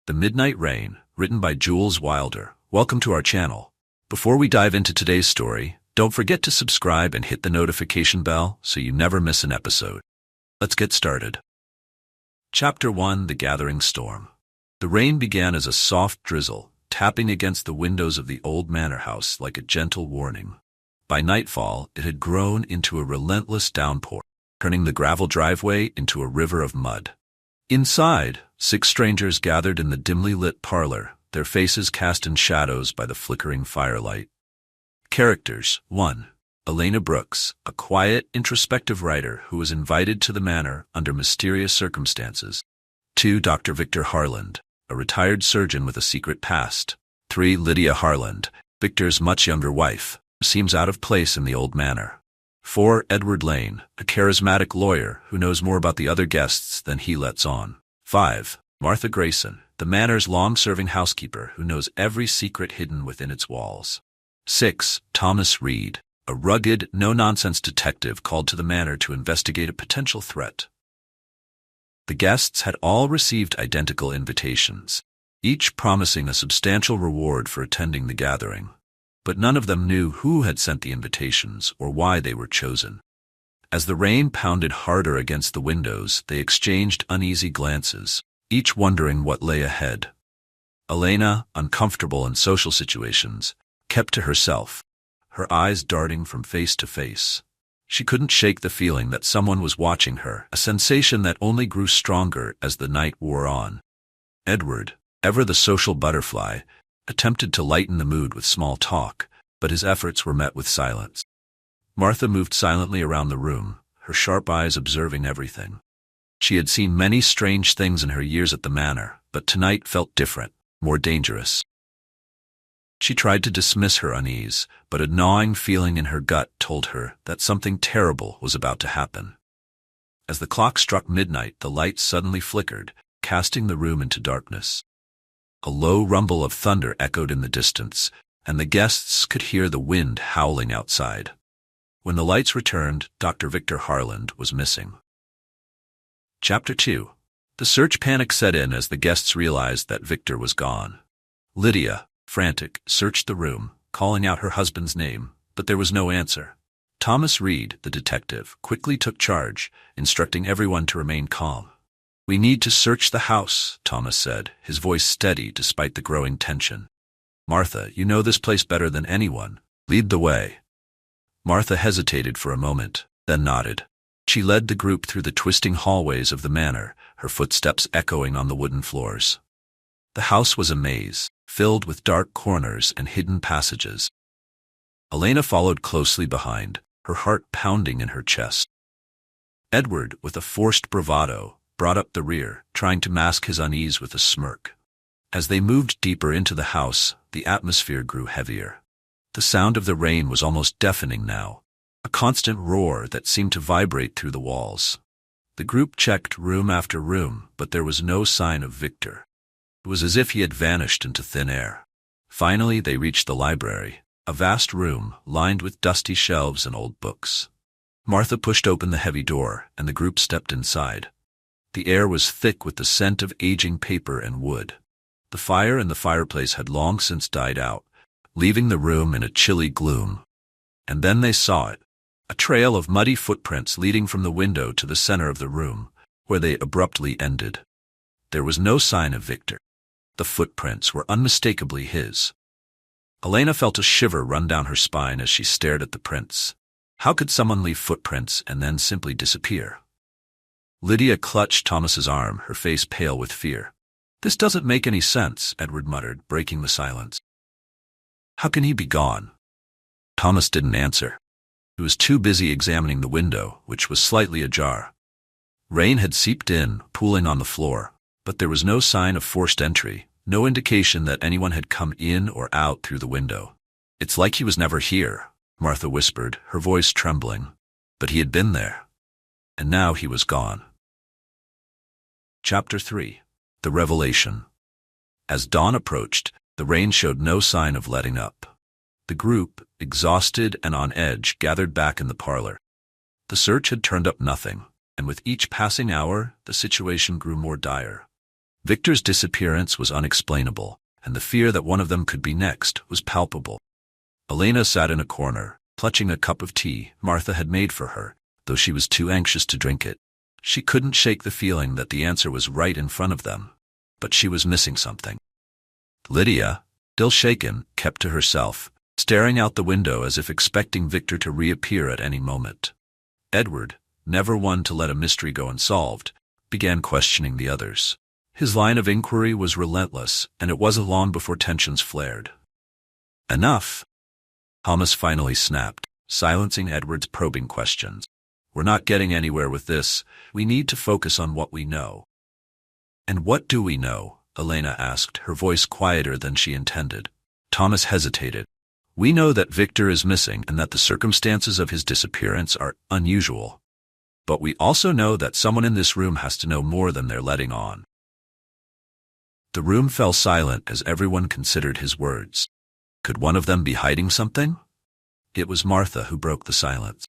The Midnight Rain, written by Jules Wilder. Welcome to our channel. Before we dive into today's story, don't forget to subscribe and hit the notification bell so you never miss an episode. Let's get started. Chapter 1: The Gathering Storm. The rain began as a soft drizzle, tapping against the windows of the old manor house like a gentle warning. By nightfall, it had grown into a relentless downpour, turning the gravel driveway into a river of mud. Inside, 6 strangers gathered in the dimly lit parlor, their faces cast in shadows by the flickering firelight. Characters: 1. Elena Brooks, a quiet, introspective writer who was invited to the manor under mysterious circumstances. 2. Dr. Victor Harland, a retired surgeon with a secret past. 3. Lydia Harland, Victor's much younger wife, seems out of place in the old manor. 4. Edward Lane, a charismatic lawyer who knows more about the other guests than he lets on. 5. Martha Grayson, the manor's long-serving housekeeper who knows every secret hidden within its walls. 6. Thomas Reed, a rugged, no-nonsense detective called to the manor to investigate a potential threat. The guests had all received identical invitations, each promising a substantial reward for attending the gathering. But none of them knew who had sent the invitations or why they were chosen. As the rain pounded harder against the windows, they exchanged uneasy glances, each wondering what lay ahead. Elena, uncomfortable in social situations, kept to herself, her eyes darting from face to face. She couldn't shake the feeling that someone was watching her, a sensation that only grew stronger as the night wore on. Edward, ever the social butterfly, attempted to lighten the mood with small talk, but his efforts were met with silence. Martha moved silently around the room, her sharp eyes observing everything. She had seen many strange things in her years at the manor, but tonight felt different, more dangerous. She tried to dismiss her unease, but a gnawing feeling in her gut told her that something terrible was about to happen. As the clock struck midnight, the lights suddenly flickered, casting the room into darkness. A low rumble of thunder echoed in the distance, and the guests could hear the wind howling outside. When the lights returned, Dr. Victor Harland was missing. Chapter 2. The search panic set in as the guests realized that Victor was gone. Lydia, frantic, searched the room, calling out her husband's name, but there was no answer. Thomas Reed, the detective, quickly took charge, instructing everyone to remain calm. "We need to search the house," Thomas said, his voice steady despite the growing tension. "Martha, you know this place better than anyone. Lead the way." Martha hesitated for a moment, then nodded. She led the group through the twisting hallways of the manor, her footsteps echoing on the wooden floors. The house was a maze, filled with dark corners and hidden passages. Elena followed closely behind, her heart pounding in her chest. Edward, with a forced bravado, brought up the rear, trying to mask his unease with a smirk. As they moved deeper into the house, the atmosphere grew heavier. The sound of the rain was almost deafening now, a constant roar that seemed to vibrate through the walls. The group checked room after room, but there was no sign of Victor. It was as if he had vanished into thin air. Finally, they reached the library, a vast room lined with dusty shelves and old books. Martha pushed open the heavy door, and the group stepped inside. The air was thick with the scent of aging paper and wood. The fire in the fireplace had long since died out, leaving the room in a chilly gloom. And then they saw it, a trail of muddy footprints leading from the window to the center of the room, where they abruptly ended. There was no sign of Victor. The footprints were unmistakably his. Elena felt a shiver run down her spine as she stared at the prints. How could someone leave footprints and then simply disappear? Lydia clutched Thomas's arm, her face pale with fear. "This doesn't make any sense," Edward muttered, breaking the silence. "How can he be gone?" Thomas didn't answer. He was too busy examining the window, which was slightly ajar. Rain had seeped in, pooling on the floor, but there was no sign of forced entry, no indication that anyone had come in or out through the window. "It's like he was never here," Martha whispered, her voice trembling. "But he had been there. And now he was gone." Chapter 3. The Revelation. As dawn approached, the rain showed no sign of letting up. The group, exhausted and on edge, gathered back in the parlor. The search had turned up nothing, and with each passing hour, the situation grew more dire. Victor's disappearance was unexplainable, and the fear that one of them could be next was palpable. Elena sat in a corner, clutching a cup of tea Martha had made for her, though she was too anxious to drink it. She couldn't shake the feeling that the answer was right in front of them, but she was missing something. Lydia, still shaken, kept to herself, staring out the window as if expecting Victor to reappear at any moment. Edward, never one to let a mystery go unsolved, began questioning the others. His line of inquiry was relentless, and it wasn't long before tensions flared. "Enough!" Thomas finally snapped, silencing Edward's probing questions. "We're not getting anywhere with this. We need to focus on what we know." "And what do we know?" Elena asked, her voice quieter than she intended. Thomas hesitated. "We know that Victor is missing and that the circumstances of his disappearance are unusual. But we also know that someone in this room has to know more than they're letting on." The room fell silent as everyone considered his words. Could one of them be hiding something? It was Martha who broke the silence.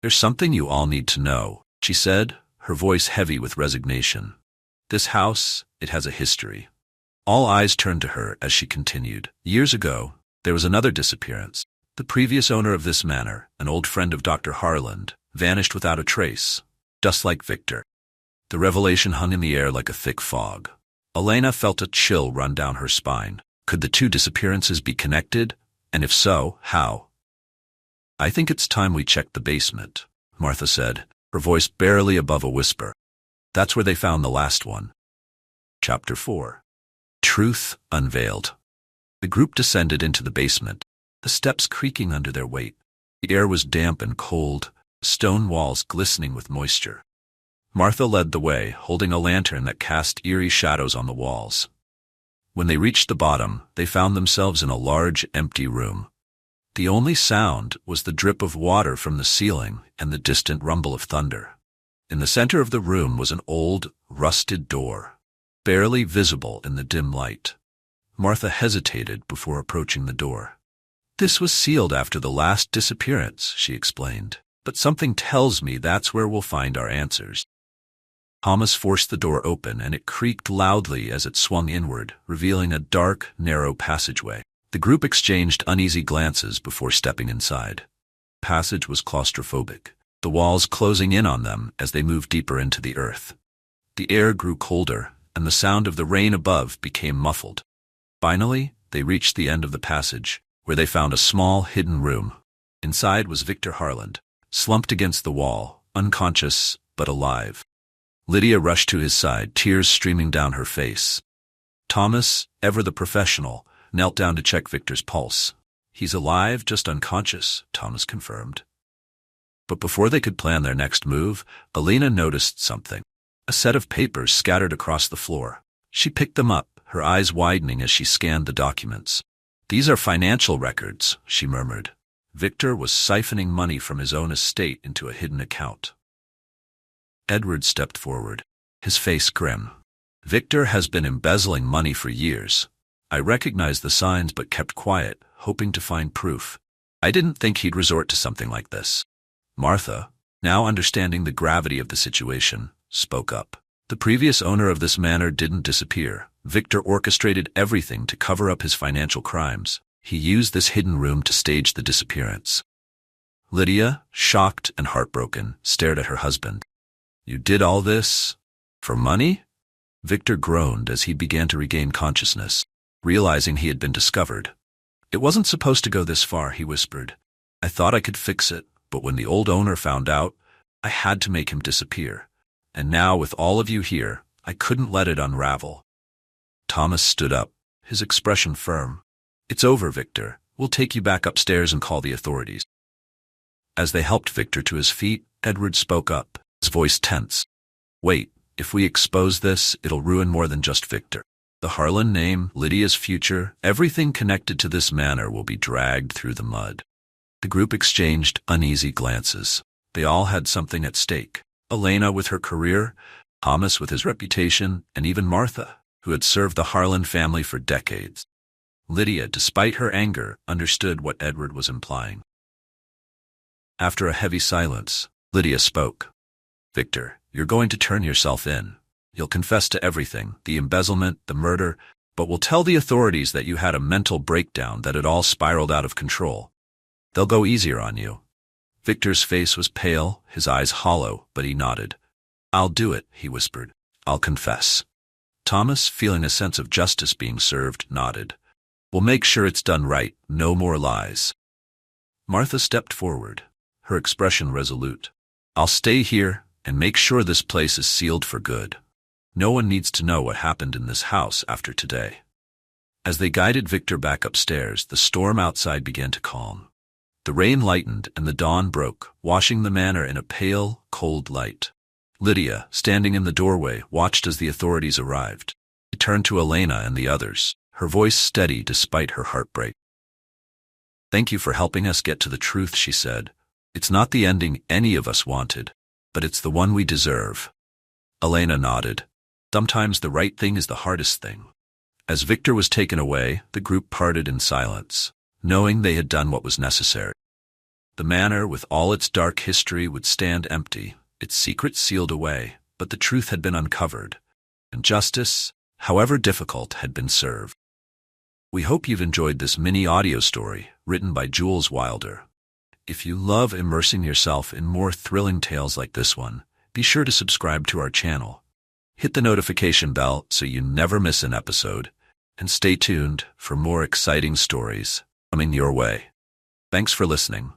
"There's something you all need to know," she said, her voice heavy with resignation. "This house, it has a history." All eyes turned to her as she continued. "Years ago, there was another disappearance. The previous owner of this manor, an old friend of Dr. Harland, vanished without a trace, just like Victor." The revelation hung in the air like a thick fog. Elena felt a chill run down her spine. Could the two disappearances be connected? And if so, how? "I think it's time we checked the basement," Martha said, her voice barely above a whisper. "That's where they found the last one." Chapter 4. Truth Unveiled. The group descended into the basement, the steps creaking under their weight. The air was damp and cold, stone walls glistening with moisture. Martha led the way, holding a lantern that cast eerie shadows on the walls. When they reached the bottom, they found themselves in a large, empty room. The only sound was the drip of water from the ceiling and the distant rumble of thunder. In the center of the room was an old, rusted door, barely visible in the dim light. Martha hesitated before approaching the door. "This was sealed after the last disappearance," she explained, "but something tells me that's where we'll find our answers." Thomas forced the door open, and it creaked loudly as it swung inward, revealing a dark, narrow passageway. The group exchanged uneasy glances before stepping inside. The passage was claustrophobic, the walls closing in on them as they moved deeper into the earth. The air grew colder, and the sound of the rain above became muffled. Finally, they reached the end of the passage, where they found a small, hidden room. Inside was Victor Harland, slumped against the wall, unconscious but alive. Lydia rushed to his side, tears streaming down her face. Thomas, ever the professional, knelt down to check Victor's pulse. "He's alive, just unconscious," Thomas confirmed. But before they could plan their next move, Elena noticed something. A set of papers scattered across the floor. She picked them up, her eyes widening as she scanned the documents. "These are financial records," she murmured. Victor was siphoning money from his own estate into a hidden account. Edward stepped forward, his face grim. "Victor has been embezzling money for years. I recognized the signs but kept quiet, hoping to find proof. I didn't think he'd resort to something like this." Martha, now understanding the gravity of the situation, spoke up. "The previous owner of this manor didn't disappear. Victor orchestrated everything to cover up his financial crimes. He used this hidden room to stage the disappearance." Lydia, shocked and heartbroken, stared at her husband. "You did all this for money?" Victor groaned as he began to regain consciousness, realizing he had been discovered. "It wasn't supposed to go this far," he whispered. "I thought I could fix it, but when the old owner found out, I had to make him disappear. And now, with all of you here, I couldn't let it unravel." Thomas stood up, his expression firm. "It's over, Victor. We'll take you back upstairs and call the authorities." As they helped Victor to his feet, Edward spoke up, his voice tense. "Wait, if we expose this, it'll ruin more than just Victor. The Harland name, Lydia's future, everything connected to this manor will be dragged through the mud." The group exchanged uneasy glances. They all had something at stake. Elena with her career, Thomas with his reputation, and even Martha, who had served the Harland family for decades. Lydia, despite her anger, understood what Edward was implying. After a heavy silence, Lydia spoke. "Victor, you're going to turn yourself in. You'll confess to everything, the embezzlement, the murder, but will tell the authorities that you had a mental breakdown, that it all spiraled out of control. They'll go easier on you. Victor's face was pale, his eyes hollow, but he nodded. I'll do it, he whispered. I'll confess. Thomas, feeling a sense of justice being served, nodded. We'll make sure it's done right, no more lies. Martha stepped forward, her expression resolute. I'll stay here and make sure this place is sealed for good. No one needs to know what happened in this house after today. As they guided Victor back upstairs, the storm outside began to calm. The rain lightened and the dawn broke, washing the manor in a pale, cold light. Lydia, standing in the doorway, watched as the authorities arrived. She turned to Elena and the others, her voice steady despite her heartbreak. Thank you for helping us get to the truth, she said. It's not the ending any of us wanted, but it's the one we deserve. Elena nodded. Sometimes the right thing is the hardest thing. As Victor was taken away, the group parted in silence, knowing they had done what was necessary. The manor, with all its dark history, would stand empty, its secrets sealed away, but the truth had been uncovered, and justice, however difficult, had been served. We hope you've enjoyed this mini audio story, written by Jules Wilder. If you love immersing yourself in more thrilling tales like this one, be sure to subscribe to our channel. Hit the notification bell so you never miss an episode, and stay tuned for more exciting stories coming your way. Thanks for listening.